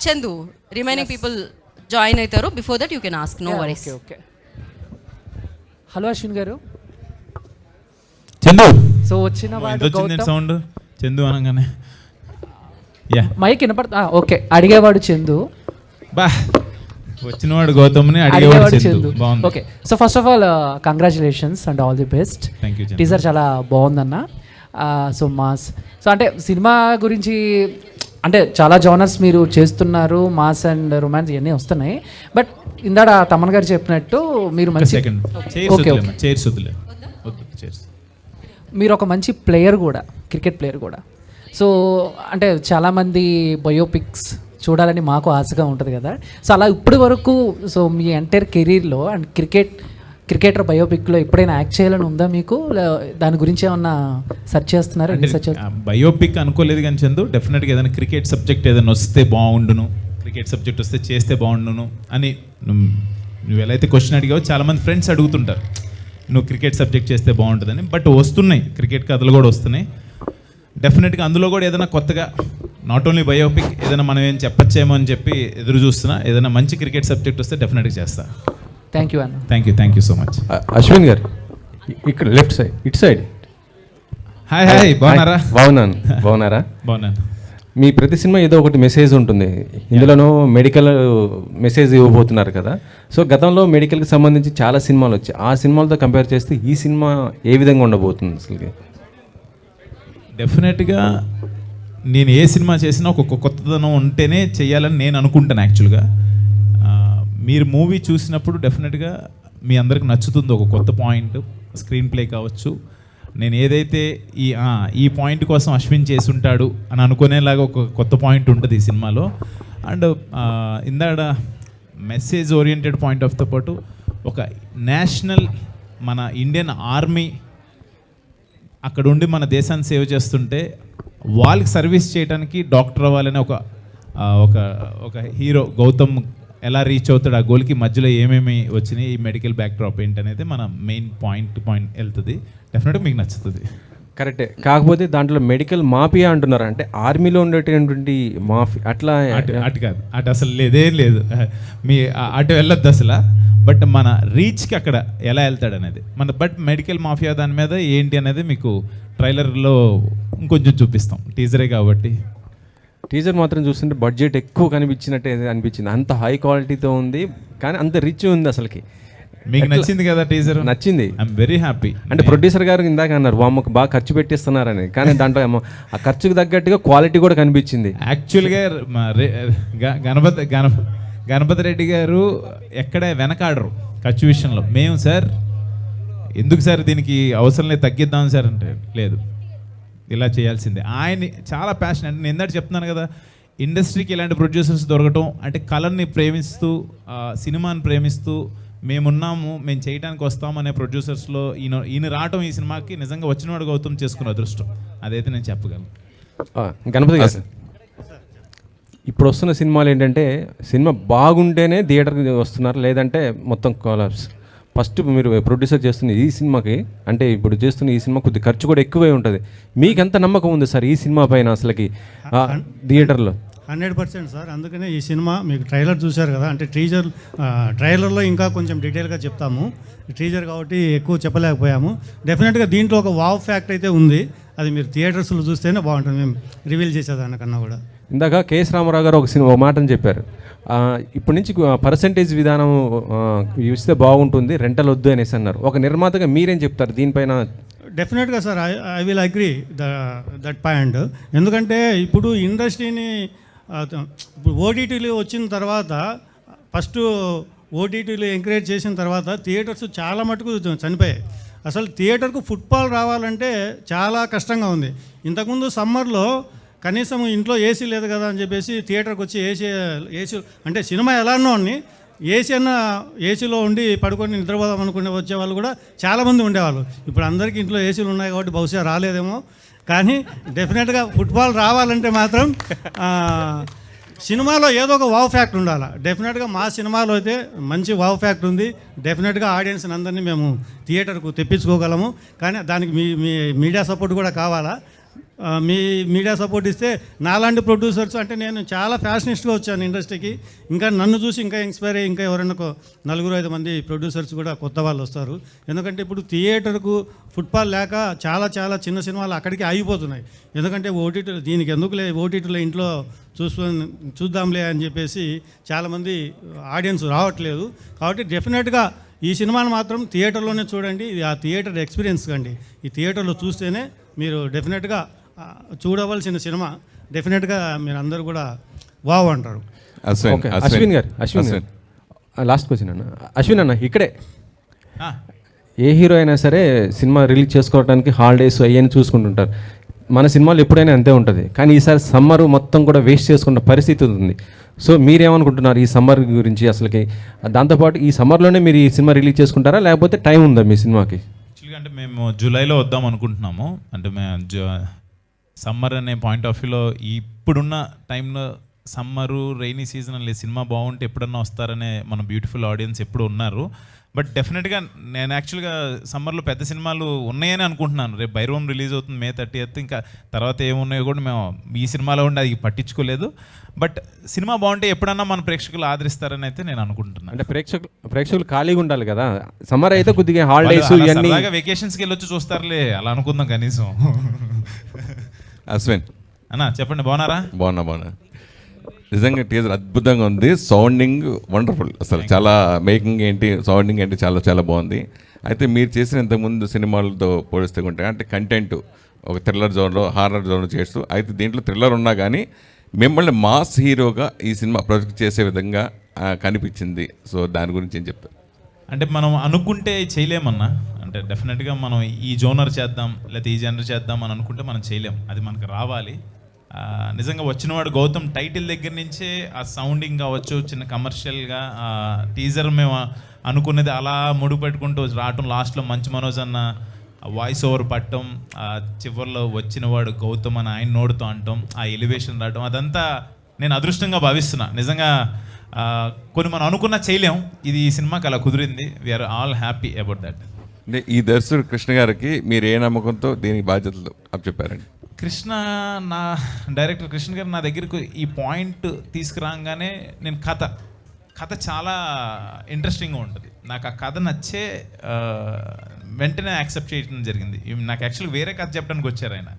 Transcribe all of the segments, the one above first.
Chandu remaining people join అవుతారు. Before that you can ask, no worries. Okay. Hello Ashwin garu. Chandu so వచ్చిన వాడు sound Chandu అనగానే yeah mic వినపడతా. Okay, అడిగేవాడు చందు, బా వచ్చినవాడు గౌతమ్ని అడిగేవాడు అడిగేవాడు చందు. చందు. బాగుంది. Okay, so first of all congratulations and all the best. Thank you. Teaser చాలా బాగుందన్న. సో మాస్, సో అంటే సినిమా గురించి అంటే చాలా జోనర్స్ మీరు చేస్తున్నారు, మాస్ అండ్ రొమాన్స్ ఇవన్నీ వస్తున్నాయి. బట్ ఇందాడ తమన్ గారు చెప్పినట్టు మీరు మంచి సెకండ్ ఓకే చైర్స్ వద్దులే, చైర్స్. మీరు ఒక మంచి ప్లేయర్ కూడా, క్రికెట్ ప్లేయర్ కూడా. సో అంటే చాలామంది బయోపిక్స్ చూడాలని మాకు ఆశగా ఉంటుంది కదా. సో అలా ఇప్పటి వరకు సో మీ ఎంటైర్ కెరీర్లో అండ్ క్రికెటర్ బయోపిక్లో ఎప్పుడైనా యాక్ట్ చేయాలని ఉందా మీకు? దాని గురించి ఏమన్నా సెర్చ్ చేస్తున్నారా? బయోపిక్ అనుకోలేదు కానీ చందు, డెఫినెట్గా ఏదైనా క్రికెట్ సబ్జెక్ట్ ఏదైనా వస్తే బాగుండును, క్రికెట్ సబ్జెక్ట్ వస్తే చేస్తే బాగుండును అని నువ్వు ఎలా అయితే క్వశ్చన్ అడిగావో చాలామంది ఫ్రెండ్స్ అడుగుతుంటారు నువ్వు క్రికెట్ సబ్జెక్ట్ చేస్తే బాగుంటుందని. బట్ వస్తున్నాయి, క్రికెట్ కథలు కూడా వస్తున్నాయి. డెఫినెట్గా అందులో కూడా ఏదైనా కొత్తగా నాట్ ఓన్లీ బయోపిక్ ఏదైనా మనం ఏం చెప్పచ్చేమో అని చెప్పి ఎదురు చూస్తున్నా. ఏదైనా మంచి క్రికెట్ సబ్జెక్ట్ వస్తే డెఫినెట్గా చేస్తా. థ్యాంక్ యూ అన్న. Thank you so much. Ashwin గారు ఇక్కడ లెఫ్ట్ సైడ్, ఇటు సైడ్. హాయ్ బాగున్నారా? బాగున్నారా? బాగున్నాను. మీ ప్రతి సినిమా ఏదో ఒకటి మెసేజ్ ఉంటుంది. ఇందులోనూ మెడికల్ మెసేజ్ ఇవ్వబోతున్నారు కదా. సో గతంలో మెడికల్కి సంబంధించి చాలా సినిమాలు వచ్చాయి. ఆ సినిమాలతో కంపేర్ చేస్తే ఈ సినిమా ఏ విధంగా ఉండబోతుంది అసలు? డెఫినెట్గా నేను ఏ సినిమా చేసినా ఒక కొత్తదనం ఉంటేనే చేయాలని నేను అనుకుంటాను. యాక్చువల్గా మీరు మూవీ చూసినప్పుడు డెఫినెట్గా మీ అందరికి నచ్చుతుంది ఒక కొత్త పాయింట్, స్క్రీన్ ప్లే కావచ్చు. నేను ఏదైతే ఈ పాయింట్ కోసం అశ్విన్ చేసి ఉంటాడు అని అనుకునేలాగా ఒక కొత్త పాయింట్ ఉంటుంది ఈ సినిమాలో. అండ్ ఇందాడ మెసేజ్ ఓరియంటెడ్ పాయింట్ ఆఫ్తో పాటు ఒక నేషనల్ మన ఇండియన్ ఆర్మీ అక్కడ ఉండి మన దేశాన్ని సేవ్ చేస్తుంటే వాళ్ళకి సర్వీస్ చేయడానికి డాక్టర్ అవ్వాలని ఒక హీరో గౌతమ్ ఎలా రీచ్ అవుతాడు, ఆ గోల్కి మధ్యలో ఏమేమి వచ్చినాయి, ఈ మెడికల్ బ్యాక్డ్రాప్ ఏంటనేది మన మెయిన్ పాయింట్ వెళ్తుంది. డెఫినెట్గా మీకు నచ్చుతుంది. కరెక్టే. కాకపోతే దాంట్లో మెడికల్ మాఫియా అంటున్నారు, అంటే ఆర్మీలో ఉండేటటువంటి మాఫియా అట్లా అటు కాదు, అటు అసలు లేదేం లేదు. మీ అటు వెళ్ళొద్దు అసలు. బట్ మన రీచ్కి అక్కడ ఎలా వెళ్తాడు అనేది బట్ మెడికల్ మాఫియా దాని మీద ఏంటి అనేది మీకు ట్రైలర్లో ఇంకొంచెం చూపిస్తాం, టీజరే కాబట్టి. టీజర్ మాత్రం చూస్తుంటే బడ్జెట్ ఎక్కువ కనిపించినట్టే అనిపించింది. అంత హై క్వాలిటీతో ఉంది, కానీ అంత రిచ్ ఉంది అసలుకి. మీకు నచ్చింది కదా టీజర్? నచ్చింది. I'm very happy. అంటే ప్రొడ్యూసర్ గారు ఇందాక అన్నారు వామ్మకు బాగా ఖర్చు పెట్టిస్తున్నారని, కానీ దాంట్లో ఏమో ఆ ఖర్చుకు తగ్గట్టుగా క్వాలిటీ కూడా కనిపించింది. యాక్చువల్గా గణపతి రెడ్డి గారు ఎక్కడ వెనకాడరు ఖర్చు విషయంలో. మేము సార్ ఎందుకు సార్ దీనికి అవసరం లేదు, తగ్గిద్దాం సార్ అంటే లేదు, ఇలా చేయాల్సిందే. ఆయన చాలా ప్యాషన్. అంటే నేను ఇందాక చెప్తున్నాను కదా, ఇండస్ట్రీకి ఇలాంటి ప్రొడ్యూసర్స్ దొరకటం అంటే కళని ప్రేమిస్తూ సినిమాని ప్రేమిస్తూ మేమున్నాము, మేము చేయడానికి వస్తాము అనే ప్రొడ్యూసర్స్లో ఈయన రావటం ఈ సినిమాకి నిజంగా వచ్చినవాడు గౌతమ్ చేసుకున్న అదృష్టం. అదైతే నేను చెప్పగలను. గణపతి గారు, ఇప్పుడు వస్తున్న సినిమాలు ఏంటంటే సినిమా బాగుంటేనే థియేటర్కి వస్తున్నారు, లేదంటే మొత్తం కొలాప్స్. ఫస్ట్ మీరు ప్రొడ్యూసర్ చేస్తున్న ఈ సినిమాకి, అంటే ఇప్పుడు చేస్తున్న ఈ సినిమా కొద్ది ఖర్చు కూడా ఎక్కువే ఉంటుంది. మీకు ఎంత నమ్మకం ఉంది సార్ ఈ సినిమా పైన అసలుకి థియేటర్లో? 100% సార్. అందుకనే ఈ సినిమా మీకు ట్రైలర్ చూశారు కదా, అంటే ట్రైలర్లో ఇంకా కొంచెం డీటెయిల్గా చెప్తాము. టీజర్ కాబట్టి ఎక్కువ చెప్పలేకపోయాము. డెఫినెట్గా దీంట్లో ఒక వావ్ ఫ్యాక్ట్ అయితే ఉంది, అది మీరు థియేటర్స్లో చూస్తేనే బాగుంటుంది, మేము రివీల్ చేసేదానికన్నా కూడా. ఇందాక కేఎస్ రామారావు గారు ఒక మాటని చెప్పారు, ఇప్పటి నుంచి పర్సంటేజ్ విధానం ఇస్తే బాగుంటుంది, రెంటల్ వద్దు అనేసి అన్నారు. ఒక నిర్మాతగా మీరేం చెప్తారు దీనిపైన? డెఫినెట్గా sir, I will agree that point. ఎందుకంటే ఇప్పుడు ఇండస్ట్రీని ఇప్పుడు ఓటీటీలు వచ్చిన తర్వాత, ఫస్ట్ ఓటీటీలు ఎంకరేజ్ చేసిన తర్వాత థియేటర్స్ చాలా మటుకు చనిపోయాయి. అసలు థియేటర్కు ఫుట్ఫాల్ రావాలంటే చాలా కష్టంగా ఉంది. ఇంతకుముందు సమ్మర్లో కనీసం ఇంట్లో ఏసీ లేదు కదా అని చెప్పేసి థియేటర్కి వచ్చి ఏసీ అంటే సినిమా ఎలానో అని ఏసీలో ఉండి పడుకొని నిద్రపోదాం అనుకునే వచ్చేవాళ్ళు కూడా చాలామంది ఉండేవాళ్ళు. ఇప్పుడు అందరికీ ఇంట్లో ఏసీలు ఉన్నాయి కాబట్టి బహుశా రాలేదేమో. కానీ డెఫినెట్గా ఫుట్బాల్ రావాలంటే మాత్రం సినిమాలో ఏదో ఒక వావ్ ఫ్యాక్ట్ ఉండాలి. డెఫినెట్గా మా సినిమాలో అయితే మంచి వావ్ ఫ్యాక్ట్ ఉంది. డెఫినెట్గా ఆడియన్స్ని అందరినీ మేము థియేటర్కు తెప్పించుకోగలము. కానీ దానికి మీ మీడియా సపోర్ట్ కూడా కావాలా. మీ మీడియా సపోర్ట్ ఇస్తే నాలాంటి ప్రొడ్యూసర్స్, అంటే నేను చాలా ఫ్యాషనిస్ట్గా వచ్చాను ఇండస్ట్రీకి, ఇంకా నన్ను చూసి ఇంకా ఇన్స్పైర్ అయ్యి ఇంకా ఎవరైనా 4-5 మంది ప్రొడ్యూసర్స్ కూడా కొత్త వాళ్ళు వస్తారు. ఎందుకంటే ఇప్పుడు థియేటర్కు ఫుట్పాల్ లేక చాలా చాలా చిన్న సినిమాలు అక్కడికి ఆగిపోతున్నాయి. ఎందుకంటే ఓటీటీ దీనికి ఎందుకులే, ఓటీటీలో ఇంట్లో చూద్దాంలే అని చెప్పేసి చాలామంది ఆడియన్స్ రావట్లేదు. కాబట్టి డెఫినెట్గా ఈ సినిమాను మాత్రం థియేటర్లోనే చూడండి. ఇది ఆ థియేటర్ ఎక్స్పీరియన్స్ కండి. ఈ థియేటర్లో చూస్తేనే మీరు డెఫినెట్గా చూడవలసిన సినిమా. డెఫినెట్గా మీరు అందరూ కూడా వావ్ అంటారు. ఓకే, అశ్విన్ గారు లాస్ట్ క్వశ్చన్ అన్న. అశ్విన్ అన్న, ఇక్కడే ఏ హీరో అయినా సరే సినిమా రిలీజ్ చేసుకోవడానికి హాలిడేస్ అయ్యని చూసుకుంటుంటారు. మన సినిమాలు ఎప్పుడైనా అంతే ఉంటుంది. కానీ ఈసారి సమ్మర్ మొత్తం కూడా వేస్ట్ చేసుకున్న పరిస్థితి ఉంది. సో మీరేమనుకుంటున్నారు ఈ సమ్మర్ గురించి? అసలుకి దాంతోపాటు ఈ సమ్మర్లోనే మీరు ఈ సినిమా రిలీజ్ చేసుకుంటారా, లేకపోతే టైం ఉందా మీ సినిమాకి? యాక్చువల్గా అంటే మేము జూలైలో వద్దాం అనుకుంటున్నాము. అంటే మేము సమ్మర్ అనే పాయింట్ ఆఫ్ వ్యూలో ఇప్పుడున్న టైంలో సమ్మరు రైనీ సీజన్ అనే సినిమా బాగుంటే ఎప్పుడన్నా వస్తారనే మన బ్యూటిఫుల్ ఆడియన్స్ ఎప్పుడు ఉన్నారు. బట్ డెఫినెట్గా నేను యాక్చువల్గా సమ్మర్లో పెద్ద సినిమాలు ఉన్నాయని అనుకుంటున్నాను. రేపు బైరోమ్ రిలీజ్ అవుతుంది May 30th. ఇంకా తర్వాత ఏమున్నాయో కూడా మేము ఈ సినిమాలో ఉండి అది పట్టించుకోలేదు. బట్ సినిమా బాగుంటే ఎప్పుడన్నా మన ప్రేక్షకులు ఆదరిస్తారని అయితే నేను అనుకుంటున్నాను. అంటే ప్రేక్షకులు ఖాళీగా ఉండాలి కదా. సమ్మర్ అయితే కొద్దిగా హాలిడేస్ ఇవన్నీ వెకేషన్స్కి వెళ్ళొచ్చి చూస్తారులే, అలా అనుకుందాం కనీసం. అశ్విన్ అన్నా చెప్పండి, బాగున్నారా? బాగున్నా. నిజంగా టీజర్ అద్భుతంగా ఉంది. Sounding wonderful. అసలు చాలా మేకింగ్ ఏంటి, సౌండింగ్ ఏంటి, చాలా చాలా బాగుంది. అయితే మీరు చేసిన ఇంతకుముందు సినిమాలతో పోలిస్తే ఉంటే అంటే కంటెంట్ ఒక థ్రిల్లర్ జోన్లో, హారర్ జోన్లో చేస్తూ, అయితే దీంట్లో థ్రిల్లర్ ఉన్నా కానీ మిమ్మల్ని మాస్ హీరోగా ఈ సినిమా ప్రొజెక్ట్ చేసే విధంగా కనిపించింది. సో దాని గురించి ఏం చెప్తారు? అంటే మనం అనుకుంటే చేయలేమన్నా. అంటే డెఫినెట్గా మనం ఈ జోనర్ చేద్దాం లేకపోతే ఈ జనర్ చేద్దాం అని అనుకుంటే మనం చేయలేం. అది మనకు రావాలి. నిజంగా వచ్చినవాడు గౌతమ్ టైటిల్ దగ్గర నుంచే ఆ సౌండింగ్ కావచ్చు, చిన్న కమర్షియల్గా టీజర్ మేము అనుకునేది అలా ముడి పెట్టుకుంటూ రావటం, లాస్ట్లో మంచు మనోజ్ అన్న వాయిస్ ఓవర్ పట్టడం, చివరిలో వచ్చినవాడు గౌతమ్ అని ఆయన నోడుతూ అంటాం, ఆ ఎలివేషన్ రావడం, అదంతా నేను అదృష్టంగా భావిస్తున్నా. నిజంగా కొన్ని మనం అనుకున్నా చేయలేం. ఇది ఈ సినిమాకి అలా కుదిరింది. We are all happy about that. అంటే ఈ దర్శకుడు కృష్ణ గారికి మీరు ఏ నమ్మకంతో దీనికి బాధ్యతలు అప్పచెప్పారండి? కృష్ణ, నా డైరెక్టర్ కృష్ణ గారు నా దగ్గరకు ఈ పాయింట్ తీసుకురాగానే నేను కథ చాలా ఇంట్రెస్టింగ్గా ఉంటుంది. నాకు ఆ కథ నచ్చే వెంటనే యాక్సెప్ట్ చేయడం జరిగింది. నాకు యాక్చువల్గా వేరే కథ చెప్పడానికి వచ్చారు ఆయన.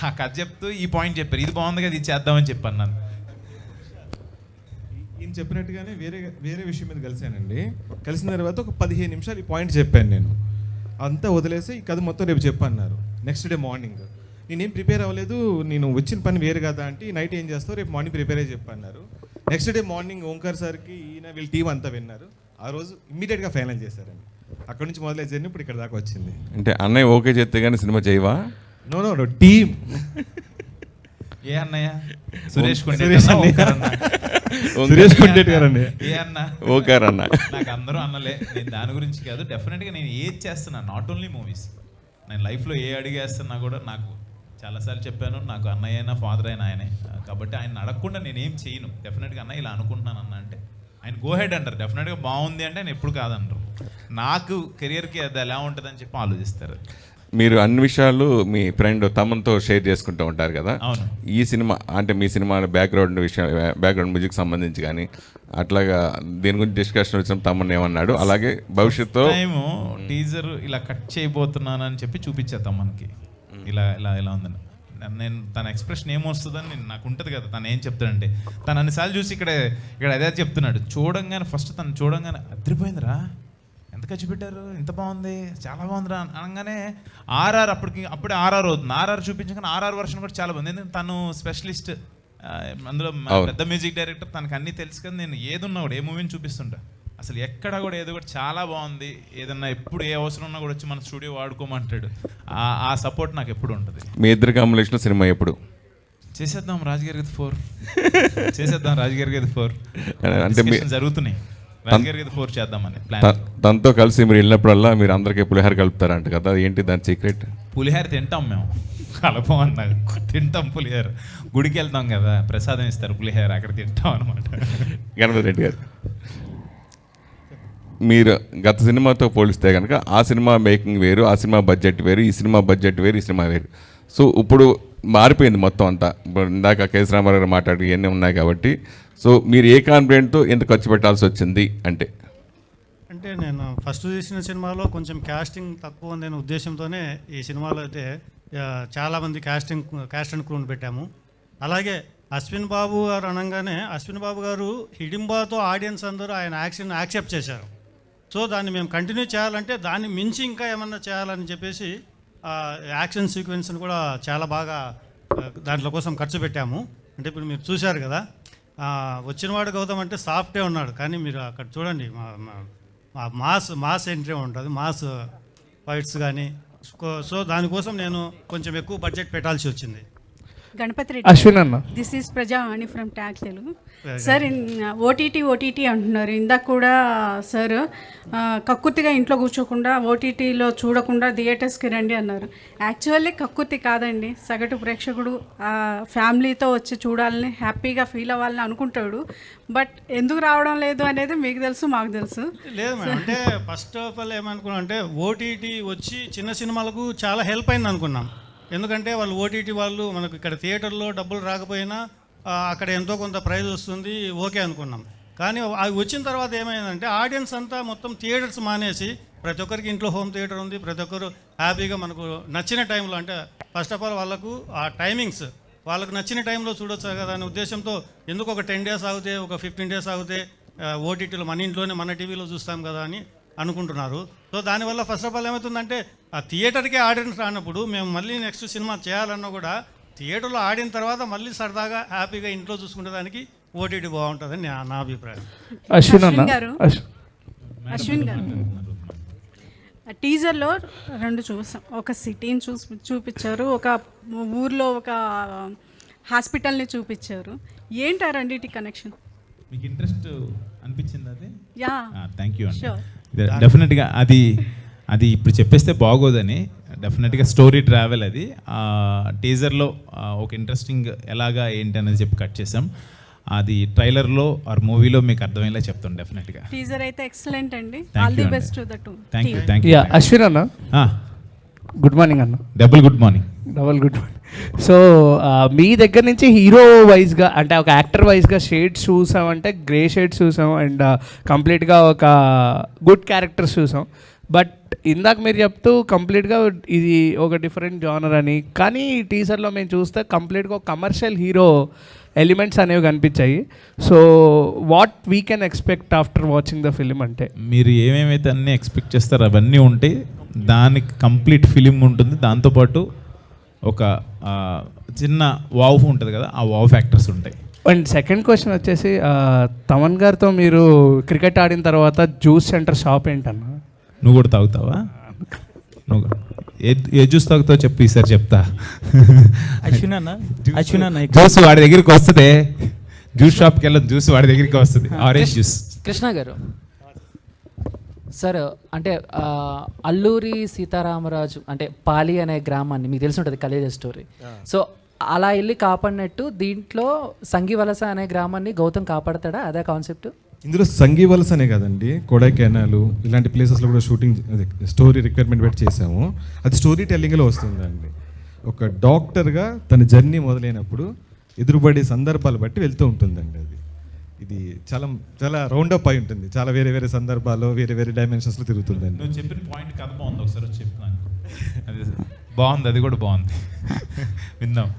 ఆ కథ చెప్తూ ఈ పాయింట్ చెప్పారు, ఇది బాగుంది కదా, ఇది చేద్దామని చెప్పాను. నన్ను ఈయన చెప్పినట్టుగానే వేరే విషయం మీద కలిశానండి. కలిసిన తర్వాత ఒక 15 నిమిషాలు ఈ పాయింట్ చెప్పాను. నేను అంతా వదిలేసి ఈ కథ మొత్తం రేపు చెప్పన్నారు. నెక్స్ట్ డే మార్నింగ్ నేనేం ప్రిపేర్ అవ్వలేదు, నేను వచ్చిన పని వేరు కదా అంటే నైట్ ఏం చేస్తావు రేపు మార్నింగ్ ప్రిపేర్ అయ్యి చెప్పన్నారు. నెక్స్ట్ డే మార్నింగ్ ఓంకార్ సార్కి ఈయన వీళ్ళ టీం అంతా విన్నారు. ఆ రోజు ఇమ్మీడియట్గా ఫైనల్ చేశారండి. అక్కడ నుంచి మొదలై జర్నీ ఇప్పుడు ఇక్కడ దాకా వచ్చింది. అంటే అన్నయ్య ఓకే చేస్తే కానీ సినిమా చేయవా? No team. ఏ అన్నయ్య? సురేష్ కుండేట్ గారండి. ఏ అన్న? ఓకార్ అన్న. నాకు అందరూ అన్నలే. నేను దాని గురించి కాదు, డెఫినెట్గా నేను ఏది చేస్తున్నా, నాట్ ఓన్లీ మూవీస్, నేను లైఫ్లో ఏ అడిగేస్తున్నా కూడా నాకు చాలాసార్లు చెప్పాను, నాకు అన్నయ్య అయినా ఫాదర్ అయినా ఆయనే. కాబట్టి ఆయన అడగకుండా నేనేం చేయను. డెఫినెట్గా అన్న ఇలా అనుకుంటున్నాను అన్న అంటే ఆయన గో హెడ్ అంటారు. డెఫినెట్గా బాగుంది అంటే నేను ఎప్పుడు కాదంటారు. నాకు కెరియర్కి అది ఎలా ఉంటుందని చెప్పి ఆలోచిస్తారు. మీరు అన్ని విషయాలు మీ ఫ్రెండ్ తమన్తో షేర్ చేసుకుంటూ ఉంటారు కదా. అవును. ఈ సినిమా అంటే మీ సినిమా బ్యాక్గ్రౌండ్ మ్యూజిక్ సంబంధించి కానీ అట్లాగా దీని గురించి డిస్కషన్ వచ్చిన తమన్ ఏమన్నాడు, అలాగే భవిష్యత్తులో టైము టీజర్ ఇలా కట్ చేయబోతున్నాను అని చెప్పి చూపించేద్దాం మనకి, ఇలా ఇలా ఇలా ఉందని. నేను తన ఎక్స్ప్రెషన్ ఏమొస్తుందని నాకు ఉంటుంది కదా. తను ఏం చెప్తాడంటే, తను అన్నిసార్లు చూసి ఇక్కడ అదే చెప్తున్నాడు. చూడంగానే ఫస్ట్ తను చూడంగానే అదిరిపోయిందిరా, ఎంత ఖర్చు పెట్టారు, ఇంత బాగుంది, చాలా బాగుందిరా అనగానే అప్పుడే ఆర్ఆర్ అవుతుంది. ఆర్ఆర్ చూపించగానే ఆర్ఆర్ వర్షన్ కూడా చాలా బాగుంది. ఎందుకంటే తను స్పెషలిస్ట్, అందులో పెద్ద మ్యూజిక్ డైరెక్టర్, తనకు అన్నీ తెలుసు కదా. నేను ఏదున్నా కూడా ఏ మూవీని చూపిస్తుంటా, అసలు ఎక్కడ కూడా ఏదో కూడా చాలా బాగుంది, ఏదన్నా ఎప్పుడు ఏ అవసరం ఉన్నా కూడా వచ్చి మన స్టూడియో వాడుకోమంటాడు. ఆ సపోర్ట్ నాకు ఎప్పుడు ఉంటుంది. మీ ఇద్దరు కాంబినేషన్ సినిమా ఎప్పుడు చేసేద్దాం? రాజుగారి గది 4 చేసేద్దాం. రాజుగారి గది 4 అంటే జరుగుతున్నాయి. రాజుగారి గది 4 చేద్దామని ప్లాన్. తనతో కలిసి మీరు వెళ్ళినప్పుడల్లా మీరు అందరికీ పులిహార కలుపుతారంట కదా, ఏంటి దాని సీక్రెట్? పులిహార తింటాం మేము, కలపమన్నా తింటాం పులిహార. గుడికి వెళ్తాం కదా, ప్రసాదం ఇస్తారు పులిహార, అక్కడ తింటాం అనమాట. గణపతి రెడ్డి గారు, మీరు గత సినిమాతో పోలిస్తే కనుక ఆ సినిమా మేకింగ్ వేరు, ఆ సినిమా బడ్జెట్ వేరు, ఈ సినిమా బడ్జెట్ వేరు, ఈ సినిమా వేరు. సో ఇప్పుడు మారిపోయింది మొత్తం అంతా. ఇప్పుడు ఇందాక కేఎస్ రామారావు గారు మాట్లాడి ఇవన్నీ ఉన్నాయి కాబట్టి, సో మీరు ఏ కాన్ఫిడెంట్తో ఎంత ఖర్చు పెట్టాల్సి వచ్చింది అంటే? అంటే నేను ఫస్ట్ తీసిన సినిమాలో కొంచెం కాస్టింగ్ తక్కువ ఉందనే ఉద్దేశంతోనే ఈ సినిమాలో అయితే చాలామంది క్యాస్ట్ అండ్ క్రూని పెట్టాము. అలాగే అశ్విన్ బాబు గారు అనగానే అశ్విన్ బాబు గారు హిడింబాతో ఆడియన్స్ అందరూ ఆయన యాక్షన్ యాక్సెప్ట్ చేశారు. సో దాన్ని మేము కంటిన్యూ చేయాలంటే దాన్ని మించి ఇంకా ఏమన్నా చేయాలని చెప్పేసి యాక్షన్ సీక్వెన్స్ని కూడా చాలా బాగా దాంట్లో కోసం ఖర్చు పెట్టాము. అంటే ఇప్పుడు మీరు చూశారు కదా, వచ్చినవాడు గౌతమ్ అంటే సాఫ్టే ఉన్నాడు, కానీ మీరు అక్కడ చూడండి మాస్ ఎంట్రీ ఉంటుంది, మాస్ ఫైట్స్ కానీ. సో దానికోసం నేను కొంచెం ఎక్కువ బడ్జెట్ పెట్టాల్సి వచ్చింది. గణపతి అశ్విన్ అన్న, this is Praja Vani from tag Telugu. Sir OTT అంటున్నారు ఇందాక కూడా సార్. కక్కుర్తిగా ఇంట్లో కూర్చోకుండా ఓటీటీలో చూడకుండా థియేటర్స్కి రండి అన్నారు. యాక్చువల్లీ కక్కుర్తి కాదండి, సగటు ప్రేక్షకుడు ఫ్యామిలీతో వచ్చి చూడాలని హ్యాపీగా ఫీల్ అవ్వాలని అనుకుంటాడు. బట్ ఎందుకు రావడం లేదు అనేది మీకు తెలుసు, మాకు తెలుసు. లేదు మేడం, అంటే ఫస్ట్ ఆఫ్ ఆల్ ఏమనుకున్నాం అంటే ఓటీటీ వచ్చి చిన్న సినిమాలకు చాలా హెల్ప్ అయింది అనుకున్నాం. ఎందుకంటే వాళ్ళు ఓటీటీ వాళ్ళు మనకు ఇక్కడ థియేటర్లో డబ్బులు రాకపోయినా అక్కడ ఎంతో కొంత ప్రైజ్ వస్తుంది, ఓకే అనుకున్నాం. కానీ అవి వచ్చిన తర్వాత ఏమైందంటే ఆడియన్స్ అంతా మొత్తం థియేటర్స్ మానేసి ప్రతి ఒక్కరికి ఇంట్లో హోమ్ థియేటర్ ఉంది, ప్రతి ఒక్కరు హ్యాపీగా మనకు నచ్చిన టైంలో, అంటే ఫస్ట్ ఆఫ్ ఆల్ వాళ్ళకు ఆ టైమింగ్స్ వాళ్ళకు నచ్చిన టైంలో చూడొచ్చు కదా అనే ఉద్దేశంతో ఎందుకు ఒక 10 days ఆగితే, ఒక 15 days ఆగితే ఓటీటీలో మన ఇంట్లోనే మన టీవీలో చూస్తాం కదా అని అనుకుంటున్నారు. సో దానివల్ల ఫస్ట్ ఆఫ్ ఆల్ ఏమవుతుందంటే ఆ థియేటర్కే ఆడియన్స్ రానప్పుడు మేము మళ్ళీ నెక్స్ట్ సినిమా చేయాలన్నా కూడా థియేటర్లో ఆడిన తర్వాత మళ్ళీ సరదాగా హ్యాపీగా ఇంట్లో చూసుకునే దానికి ఓటీటీ బాగుంటుందని నా అభిప్రాయం. అశ్విన్ గారు టీజర్లో 2 చూసాం. ఒక సిటీని చూపించారు, ఒక ఊర్లో ఒక హాస్పిటల్ని చూపించారు. ఏంటి ఆ రెండింటి కనెక్షన్? మీకు ఇంట్రెస్ట్ అనిపించింది అది? యా, థ్యాంక్ యూ అండి. డెఫినెట్గా అది ఇప్పుడు చెప్పేస్తే బాగోదని, డెఫినెట్గా స్టోరీ ట్రావెల్ అది. టీజర్లో ఒక ఇంట్రెస్టింగ్ ఎలాగా ఏంటి అనేది చెప్పి కట్ చేసాం. అది ట్రైలర్లో ఆర్ మూవీలో మీకు అర్థమయ్యేలా చెప్తాం డెఫినెట్గా. టీజర్ అయితే ఎక్సలెంట్ అండి. All the best to the to. Thank you. Ashwin అన్న, గుడ్ మార్నింగ్ అన్న. Double good morning. సో మీ దగ్గర నుంచి హీరో వైజ్గా అంటే ఒక యాక్టర్ వైజ్గా షేడ్స్ చూసామంటే గ్రే షేడ్స్ చూసాం అండ్ కంప్లీట్గా ఒక గుడ్ క్యారెక్టర్స్ చూసాం. బట్ ఇందాక మీరు చెప్తూ కంప్లీట్గా ఇది ఒక డిఫరెంట్ జానర్ అని, కానీ ఈ టీజర్లో మేము చూస్తే కంప్లీట్గా ఒక కమర్షియల్ హీరో ఎలిమెంట్స్ అనేవి కనిపించాయి. So what we can expect after watching the film అంటే? మీరు ఏమేమైతే అన్నీ ఎక్స్పెక్ట్ చేస్తారో అవన్నీ ఉంటే దానికి కంప్లీట్ ఫిలిం ఉంటుంది. దాంతోపాటు ఒక చిన్న వావ్ ఉంటుంది కదా, ఆ వావ్ ఫ్యాక్టర్స్ ఉంటాయి. అండ్ సెకండ్ క్వశ్చన్ వచ్చేసి తమన్ గారితో మీరు క్రికెట్ ఆడిన తర్వాత జ్యూస్ సెంటర్ షాప్ ఏంటన్నా? నువ్వు కూడా తాగుతావా? నువ్వు ఏ జ్యూస్ తాగుతావు చెప్పు, ఈసారి చెప్తా. అశ్విన్ అన్న జ్యూస్ వాడి దగ్గరికి వస్తుంది, జ్యూస్ షాప్కి వెళ్ళదు, జ్యూస్ వాడి దగ్గరికి వస్తుంది, ఆరెంజ్ జ్యూస్. కృష్ణ గారు సార్, అంటే అల్లూరి సీతారామరాజు అంటే పాలి అనే గ్రామాన్ని మీకు తెలిసి ఉంటుంది, కలేజ స్టోరీ. సో అలా వెళ్ళి కాపాడినట్టు దీంట్లో సంగీవలస అనే గ్రామాన్ని గౌతమ్ కాపాడతాడా? అదే కాన్సెప్ట్ ఇందులో సంగీవలస అనే కదండి, కొడైకెనాల్ ఇలాంటి ప్లేసెస్లో కూడా షూటింగ్ స్టోరీ రిక్వైర్మెంట్ పెట్టి చేసాము. అది స్టోరీ టెల్లింగ్లో వస్తుందండి. ఒక డాక్టర్గా తన జర్నీ మొదలైనప్పుడు ఎదురుపడే సందర్భాలు బట్టి వెళ్తూ ఉంటుందండి. అది ఇది చాలా చాలా రౌండప్ అయి ఉంటుంది, చాలా వేరే వేరే సందర్భాల్లో వేరే వేరే డైమెన్షన్స్లో తిరుగుతుందండి. నువ్వు చెప్పిన పాయింట్ కథ బాగుంది, ఒకసారి చెప్తాను. అది బాగుంది, అది కూడా బాగుంది, విందాం.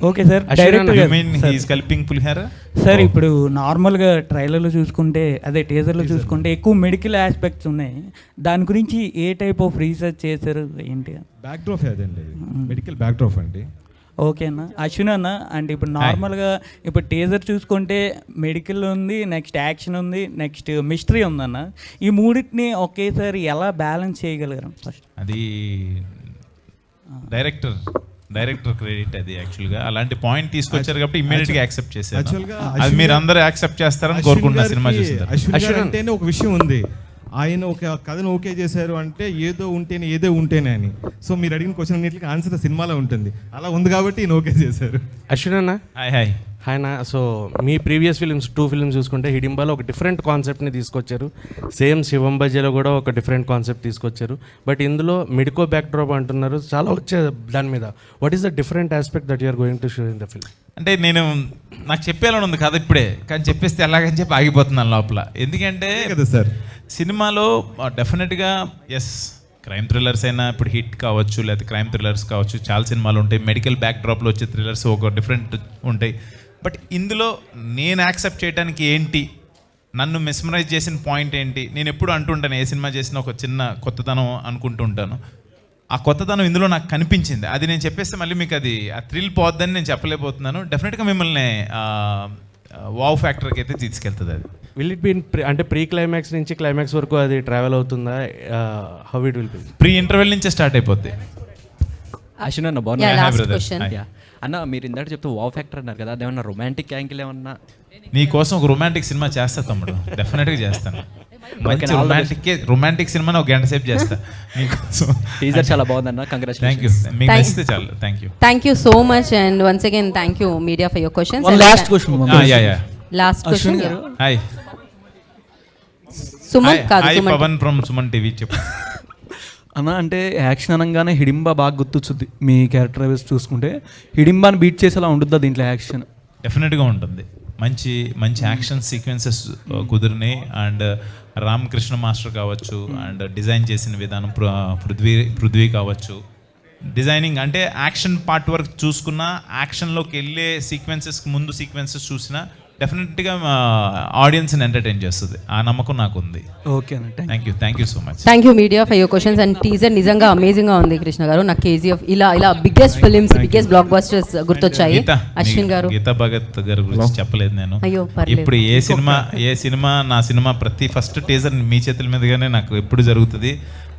ఓకే సార్, డైరెక్టర్ కల్పింగ్ పులిహార సార్. ఇప్పుడు నార్మల్గా ట్రైలర్లో చూసుకుంటే, అదే టీజర్లో చూసుకుంటే ఎక్కువ మెడికల్ ఆస్పెక్ట్స్ ఉన్నాయి. దాని గురించి ఏ టైప్ ఆఫ్ రీసెర్చ్ చేశారు ఏంటి? బ్యాక్డ్రాప్ అదండి, మెడికల్ బ్యాక్డ్రాప్ అండి. ఓకే అన్న. అశ్విన్ అన్న, అంటే ఇప్పుడు నార్మల్గా ఇప్పుడు టీజర్ చూసుకుంటే మెడికల్ ఉంది, నెక్స్ట్ యాక్షన్ ఉంది, నెక్స్ట్ మిస్టరీ ఉందన్న. ఈ మూడింటిని ఒకేసారి ఎలా బ్యాలెన్స్ చేయగలిగారు? ఫస్ట్ అది డైరెక్టర్ క్రెడిట్. అది యాక్చువల్గా అలాంటి పాయింట్ తీసుకొచ్చారు కాబట్టి ఇమ్మీడియట్ గా యాక్సెప్ట్ చేశారు. అది మీరు అందరూ యాక్సెప్ట్ చేస్తారని కోరుకుంటున్నా సినిమా చూసిన. అశ్విన్ అంటేనే ఒక విషయం ఉంది, ఆయన ఒక కథను ఓకే చేశారు అంటే ఏదో ఉంటేనే అని. సో మీరు అడిగిన క్వశ్చన్ అన్నింటికి ఆన్సర్ సినిమాలో ఉంటుంది. అలా ఉంది కాబట్టి ఈయన ఓకే చేశారు. అశ్విన్ అన్న, హాయ్ హాయ్. ఆయన సో మీ ప్రీవియస్ ఫిలిమ్స్ 2 ఫిల్మ్స్ చూసుకుంటే హిడింబాలో ఒక డిఫరెంట్ కాన్సెప్ట్ని తీసుకొచ్చారు. సేమ్ శివం బజ్జీలో కూడా ఒక డిఫరెంట్ కాన్సెప్ట్ తీసుకొచ్చారు. బట్ ఇందులో మెడికో బ్యాక్డ్రాప్ అంటున్నారు, చాలా వచ్చే దాని మీద. What is the different aspect that you're going to show in the film? అంటే నాకు చెప్పేయాలని ఉంది కదా ఇప్పుడే, కానీ చెప్పేస్తే ఎలాగని చెప్పి ఆగిపోతున్నాను లోపల. ఎందుకంటే కదా సార్, సినిమాలో డెఫినెట్గా ఎస్ క్రైమ్ థ్రిల్లర్స్ అయినా ఇప్పుడు హిట్ కావచ్చు, లేకపోతే క్రైమ్ థ్రిల్లర్స్ కావచ్చు, చాలా సినిమాలు ఉంటాయి. మెడికల్ బ్యాక్డ్రాప్లో వచ్చే థ్రిల్లర్స్ ఒక డిఫరెంట్ ఉంటాయి. బట్ ఇందులో నేను యాక్సెప్ట్ చేయడానికి ఏంటి, నన్ను మెస్మరైజ్ చేసిన పాయింట్ ఏంటి, నేను ఎప్పుడు అంటుంటాను ఏ సినిమా చేసినా ఒక చిన్న కొత్తదనం అనుకుంటూ ఉంటాను. ఆ కొత్తదనం ఇందులో నాకు కనిపించింది. అది నేను చెప్పేస్తే మళ్ళీ మీకు అది ఆ థ్రిల్ పోద్దని నేను చెప్పలేకపోతున్నాను. డెఫినెట్గా మిమ్మల్ని వావ్ ఫ్యాక్టర్కి అయితే తీసుకెళ్తుంది అది. విల్ ఇట్ బి అంటే ప్రీ క్లైమాక్స్ నుంచి క్లైమాక్స్ వరకు అది ట్రావెల్ అవుతుందా? How it will be? Pre interval నుంచే స్టార్ట్ అయిపోద్ది. అశ్విన్ అన్న Yeah, బాగున్నా? last question. అన్న మీరు ఇందాక చెప్తే వావ్ ఫ్యాక్టర్ అన్నారు కదా, అదేమన్నా రొమాంటిక్ యాంగిల్ ఏమన్నా? నీ కోసం ఒక రొమాంటిక్ సినిమా చేస్తా తమ్ముడు, డెఫినెట్గా చేస్తాను. మంచి రొమాంటిక్ సినిమా ఒక గంట సేపు చేస్తా నీకోసం. టీజర్ చాలా బాగుందన్న, థ్యాంక్ యూ. కంగ్రాచులేషన్స్. మీకు నచ్చితే చాలు. Thank you. Thank you so much, and once again thank you media for your questions. One And last question. Last question. Ashwin garu. Hi Suman కాదు, hi Suman. Pavan from Suman TV. చెప్పు అన్న, అంటే action అనగానే హిడింబా బాగా గుర్తొచ్చుద్ది. మీ character wise చూసుకుంటే హిడింబాని బీట్ చేసేలా ఉంటుందా దీంట్లో యాక్షన్? డెఫినెట్గా ఉంటుంది. మంచి మంచి యాక్షన్ సీక్వెన్సెస్ కుదిరినాయి. అండ్ రామకృష్ణ మాస్టర్ కావచ్చు, అండ్ డిజైన్ చేసిన విధానం పృథ్వీ కావచ్చు. డిజైనింగ్ అంటే యాక్షన్ పార్ట్ వరకు చూసుకున్నా, యాక్షన్లోకి వెళ్ళే సీక్వెన్సెస్కి ముందు సీక్వెన్సెస్ చూసినా డెఫినెట్గా ఆడియన్స్ని ఎంటర్టైన్ చేస్తుంది. ఆ నమ్మకం నాకు ఉంది. ఓకే అన్న, thank you so much. Thank you media for your questions. And teaser నిజంగా అమేజింగ్గా ఉంది కృష్ణ గారు. నాకు కేజీఎఫ్ ఇలా biggest films, biggest blockbusters గుర్తొచ్చాయి. అశ్విన్ గారు, గీతా భగత్ గారి గురించి చెప్పలేదు నేను. అయ్యో పర్లేదు. ఇప్పుడు ఏ సినిమా నా సినిమా ప్రతి ఫస్ట్ టీజర్ మీ చేతుల మీదుగానే నాకు ఎప్పుడు జరుగుతుంది.